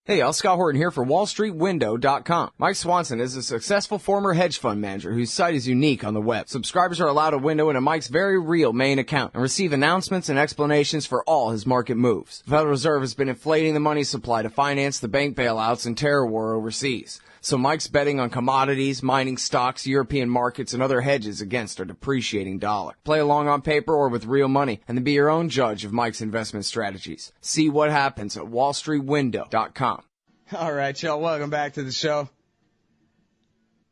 Hey, y'all, Scott Horton here for WallStreetWindow.com. Mike Swanson is a successful former hedge fund manager whose site is unique on the web. Subscribers are allowed a window into Mike's very real main account and receive announcements and explanations for all his market moves. The Federal Reserve has been inflating the money supply to finance the bank bailouts and terror war overseas. So Mike's betting on commodities, mining stocks, European markets, and other hedges against a depreciating dollar. Play along on paper or with real money, and then be your own judge of Mike's investment strategies. See what happens at WallStreetWindow.com. All right, y'all, welcome back to the show.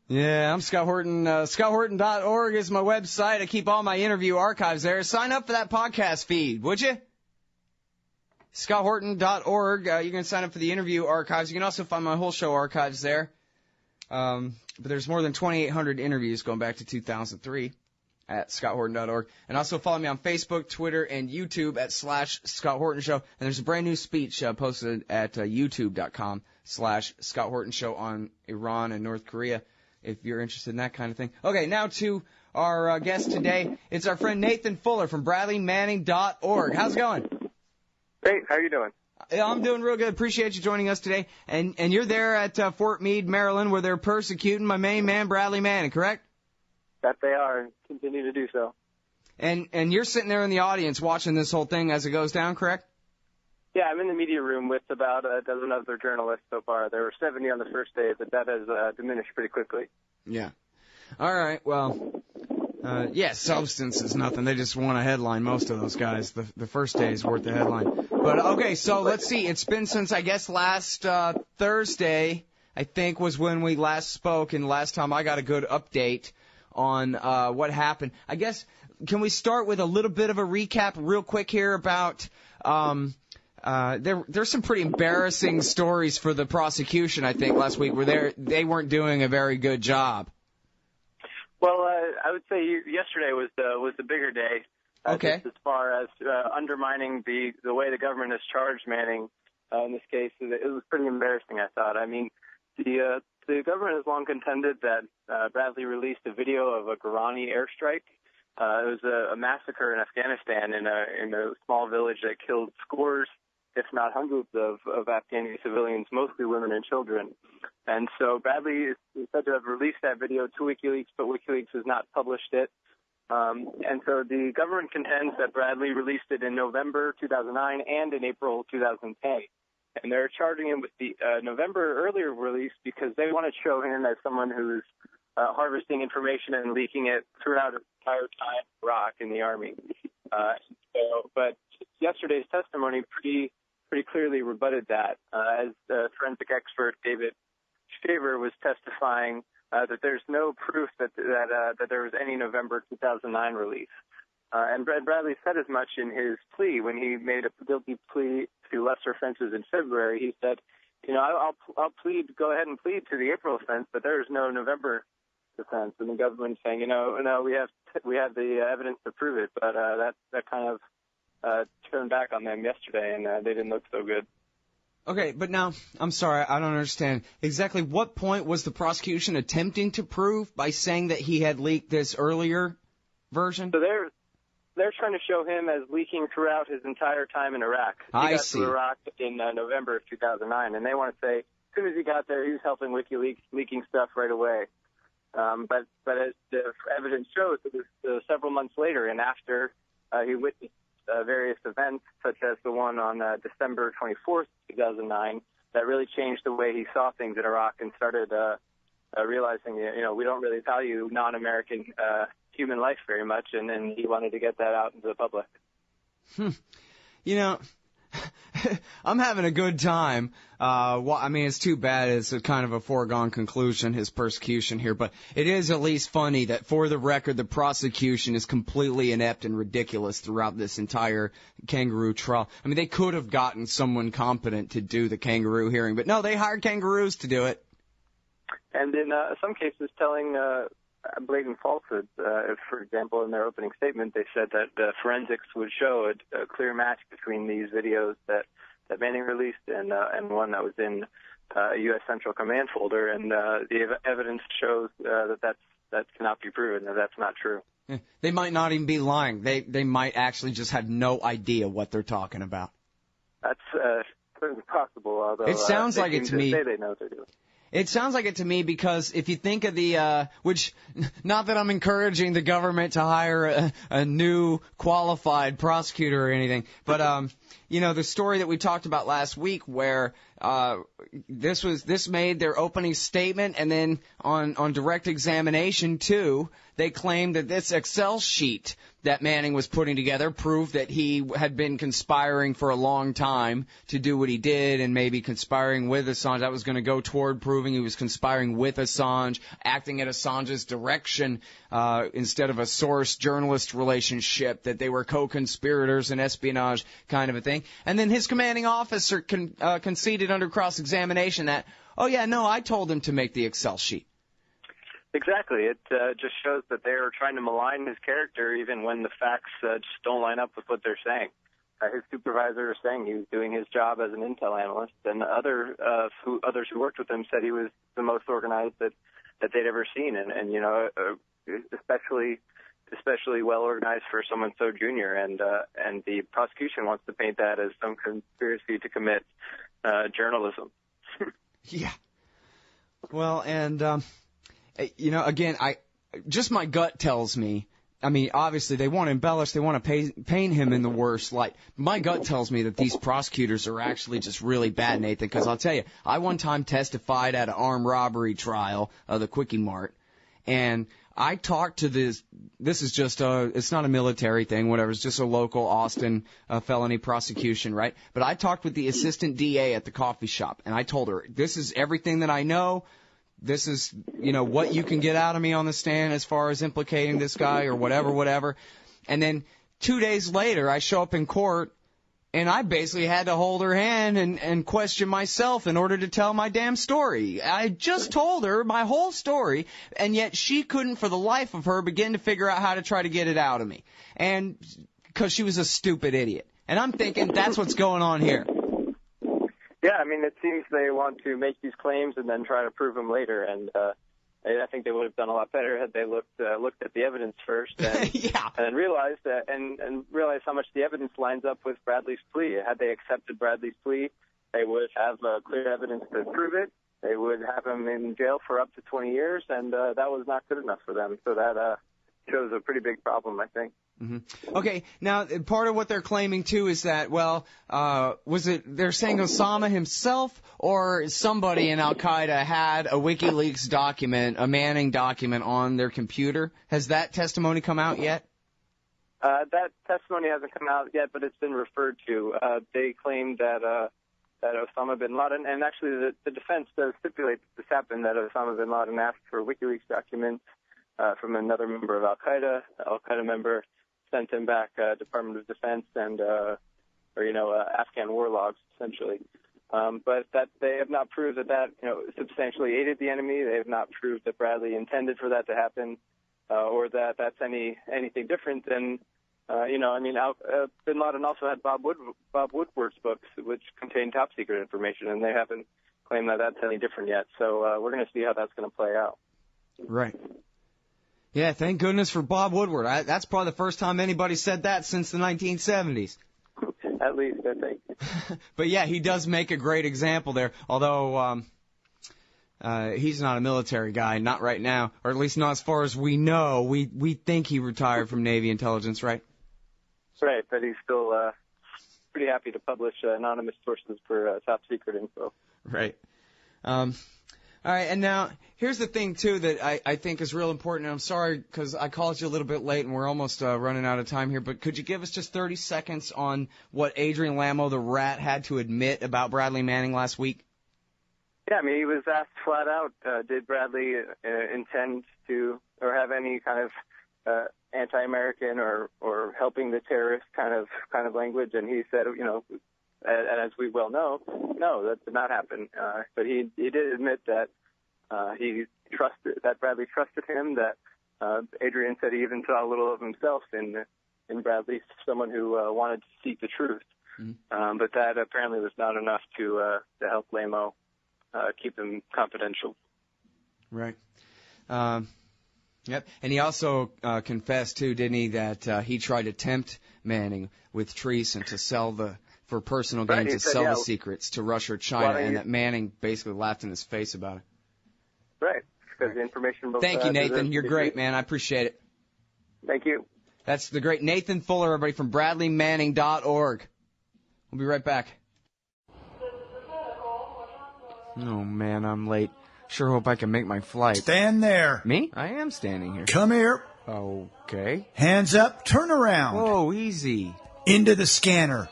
Yeah, I'm Scott Horton. ScottHorton.org is my website. I keep all my interview archives there. Sign up for that podcast feed, would you? ScottHorton.org. You can sign up for the interview archives. You can also find my whole show archives there. But there's more than 2,800 interviews going back to 2003 at ScottHorton.org. And also follow me on Facebook, Twitter, and YouTube at /Scott Horton Show. And there's a brand new speech posted at YouTube.com/Scott Horton Show on Iran and North Korea, if you're interested in that kind of thing. Okay, now to our guest today. It's our friend Nathan Fuller from BradleyManning.org. How's it going? Great. How are you doing? Yeah, I'm doing real good. Appreciate you joining us today. And you're there at Fort Meade, Maryland, where they're persecuting my main man, Bradley Manning, correct? That they are, and continue to do so. And you're sitting there in the audience watching this whole thing as it goes down, correct? Yeah, I'm in the media room with about a dozen other journalists so far. There were 70 on the first day, but that has diminished pretty quickly. Yeah. All right. Well, substance is nothing. They just want a headline, most of those guys. The first day is worth the headline. But, okay, so let's see. It's been since, I guess, last Thursday, I think, was when we last spoke, and last time I got a good update on what happened. I guess, can we start with a little bit of a recap real quick here about there's some pretty embarrassing stories for the prosecution, I think, last week, where they weren't doing a very good job. Well, I would say yesterday was the bigger day. Okay. As far as undermining the way the government has charged Manning in this case, it was pretty embarrassing, I thought. I mean, the government has long contended that Bradley released a video of a Guarani airstrike. It was a massacre in Afghanistan in a small village that killed scores, if not hundreds, of Afghani civilians, mostly women and children. And so Bradley is said to have released that video to WikiLeaks, but WikiLeaks has not published it. And so the government contends that Bradley released it in November 2009 and in April 2010. And they're charging him with the November earlier release because they want to show him as someone who's harvesting information and leaking it throughout his entire time in Iraq in the Army. But yesterday's testimony pretty clearly rebutted that, as forensic expert David Shaver was testifying that there's no proof that there was any November 2009 release. And Bradley said as much in his plea when he made a guilty plea to lesser offenses in February. He said, I'll go ahead and plead to the April offense, but there is no November offense. And the government saying, no, we have the evidence to prove it, but that kind of turned back on them yesterday, and they didn't look so good. Okay, but now, I'm sorry, I don't understand. Exactly what point was the prosecution attempting to prove by saying that he had leaked this earlier version? So they're trying to show him as leaking throughout his entire time in Iraq. He got to Iraq in November of 2009, and they want to say as soon as he got there, he was helping WikiLeaks, leaking stuff right away. But as the evidence shows, it was several months later, and after he witnessed various events, such as the one on December 24th, 2009, that really changed the way he saw things in Iraq and started realizing, we don't really value non-American human life very much, and then he wanted to get that out into the public. I'm having a good time. It's too bad it's a kind of a foregone conclusion, his persecution here, but it is at least funny that, for the record, the prosecution is completely inept and ridiculous throughout this entire kangaroo trial. I mean, they could have gotten someone competent to do the kangaroo hearing, but no, they hired kangaroos to do it. And in some cases telling blatant falsehoods. For example, in their opening statement, they said that forensics would show a clear match between these videos that Manning released and one that was in a U.S. Central Command folder, and the evidence shows that cannot be proven, that that's not true. They might not even be lying. They might actually just have no idea what they're talking about. That's certainly possible. Although it sounds like it to me. Say they know what they're doing. It sounds like it to me because if you think of the, which, not that I'm encouraging the government to hire a new qualified prosecutor or anything, but, the story that we talked about last week where, this made their opening statement and then on direct examination too, they claimed that this Excel sheet that Manning was putting together proved that he had been conspiring for a long time to do what he did and maybe conspiring with Assange. That was going to go toward proving he was conspiring with Assange, acting at Assange's direction instead of a source-journalist relationship, that they were co-conspirators and espionage kind of a thing. And then his commanding officer conceded under cross-examination that, oh, yeah, no, I told him to make the Excel sheet. Exactly. It just shows that they're trying to malign his character even when the facts just don't line up with what they're saying. His supervisor was saying he was doing his job as an intel analyst, and others who worked with him said he was the most organized that they'd ever seen, and especially well organized for someone so junior. And the prosecution wants to paint that as some conspiracy to commit journalism. Yeah. Well, and again, just my gut tells me, I mean, obviously they want to embellish, they want to paint him in the worst light. My gut tells me that these prosecutors are actually just really bad, Nathan, because I'll tell you, I one time testified at an armed robbery trial of the Quickie Mart, and I talked to this is just it's not a military thing, whatever, it's just a local Austin felony prosecution, right? But I talked with the assistant DA at the coffee shop, and I told her, this is everything that I know. This is, what you can get out of me on the stand as far as implicating this guy or whatever. And then 2 days later, I show up in court, and I basically had to hold her hand and question myself in order to tell my damn story. I just told her my whole story, and yet she couldn't for the life of her begin to figure out how to try to get it out of me. And because she was a stupid idiot. And I'm thinking that's what's going on here. Yeah, I mean, it seems they want to make these claims and then try to prove them later, and I think they would have done a lot better had they looked at the evidence first and, yeah. and realized that and realized how much the evidence lines up with Bradley's plea. Had they accepted Bradley's plea, they would have clear evidence to prove it. They would have him in jail for up to 20 years, and that was not good enough for them. So that shows a pretty big problem, I think. Mm-hmm. Okay, now part of what they're claiming too is that, they're saying Osama himself or somebody in Al-Qaeda had a WikiLeaks document, a Manning document on their computer. Has that testimony come out yet? That testimony hasn't come out yet, but it's been referred to. They claim that Osama bin Laden, and actually the defense does stipulate that this happened, that Osama bin Laden asked for WikiLeaks documents from another member of Al-Qaeda. Al-Qaeda member sent him back Department of Defense and Afghan war logs, essentially. But that they have not proved that substantially aided the enemy. They have not proved that Bradley intended for that to happen, or that that's anything different than, bin Laden also had Bob Woodward's books, which contain top secret information, and they haven't claimed that that's any different yet. So we're going to see how that's going to play out. Right. Yeah, thank goodness for Bob Woodward. That's probably the first time anybody said that since the 1970s. At least, I think. But yeah, he does make a great example there, although he's not a military guy, not right now, or at least not as far as we know. We think he retired from Navy intelligence, right? Right, but he's still pretty happy to publish anonymous sources for top secret info. Right. All right, and now here's the thing, too, that I think is real important, and I'm sorry because I called you a little bit late and we're almost running out of time here, but could you give us just 30 seconds on what Adrian Lamo, the rat, had to admit about Bradley Manning last week? Yeah, I mean, he was asked flat out, did Bradley intend to or have any kind of anti-American or helping the terrorists kind of language, and he said, as we well know, no, that did not happen. But he did admit that that Bradley trusted him, that Adrian said he even saw a little of himself in Bradley, someone who wanted to seek the truth. Mm-hmm. But that apparently was not enough to help Lamo keep him confidential. Right. Yep. And he also confessed, too, didn't he, that he tried to tempt Manning with treason to sell the for personal gain to sell the secrets to Russia or China, and that Manning basically laughed in his face about it. Right, because the information... Thank you, Nathan. You're great, man. I appreciate it. Thank you. That's the great Nathan Fuller, everybody, from BradleyManning.org. We'll be right back. Oh, man, I'm late. Sure hope I can make my flight. Stand there. Me? I am standing here. Come here. Okay. Hands up, turn around. Whoa, easy. Into the scanner.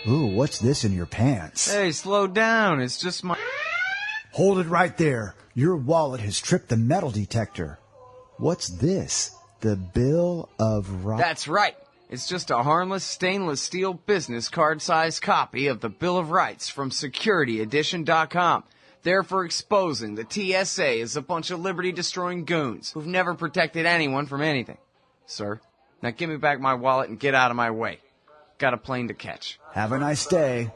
Ooh, what's this in your pants? Hey, slow down. It's just my... Hold it right there. Your wallet has tripped the metal detector. What's this? The Bill of Rights? That's right. It's just a harmless stainless steel business card-sized copy of the Bill of Rights from SecurityEdition.com. There for exposing the TSA as a bunch of liberty-destroying goons who've never protected anyone from anything. Sir, now give me back my wallet and get out of my way. Got a plane to catch. Have a nice day.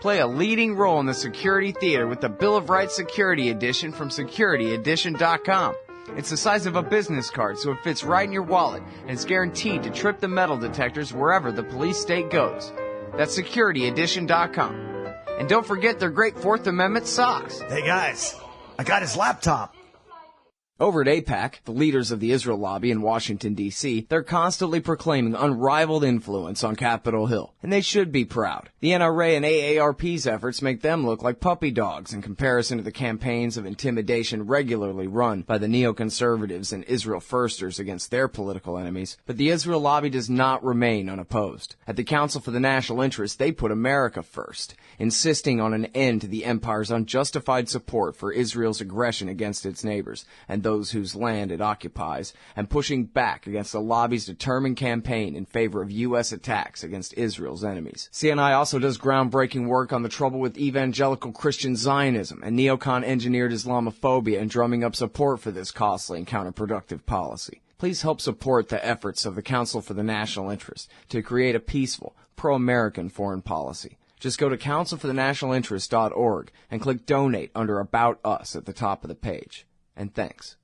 Play a leading role in the security theater with the Bill of Rights Security Edition from SecurityEdition.com. It's the size of a business card, so it fits right in your wallet, and it's guaranteed to trip the metal detectors wherever the police state goes. That's SecurityEdition.com. And don't forget their great Fourth Amendment socks. Hey guys, I got his laptop. Over at AIPAC, the leaders of the Israel lobby in Washington, D.C., they're constantly proclaiming unrivaled influence on Capitol Hill, and they should be proud. The NRA and AARP's efforts make them look like puppy dogs in comparison to the campaigns of intimidation regularly run by the neoconservatives and Israel firsters against their political enemies. But the Israel lobby does not remain unopposed. At the Council for the National Interest, they put America first, insisting on an end to the empire's unjustified support for Israel's aggression against its neighbors and those whose land it occupies, and pushing back against the lobby's determined campaign in favor of U.S. attacks against Israel's enemies. CNI also does groundbreaking work on the trouble with evangelical Christian Zionism and neocon-engineered Islamophobia and drumming up support for this costly and counterproductive policy. Please help support the efforts of the Council for the National Interest to create a peaceful, pro-American foreign policy. Just go to councilforthenationalinterest.org and click Donate under About Us at the top of the page. And thanks.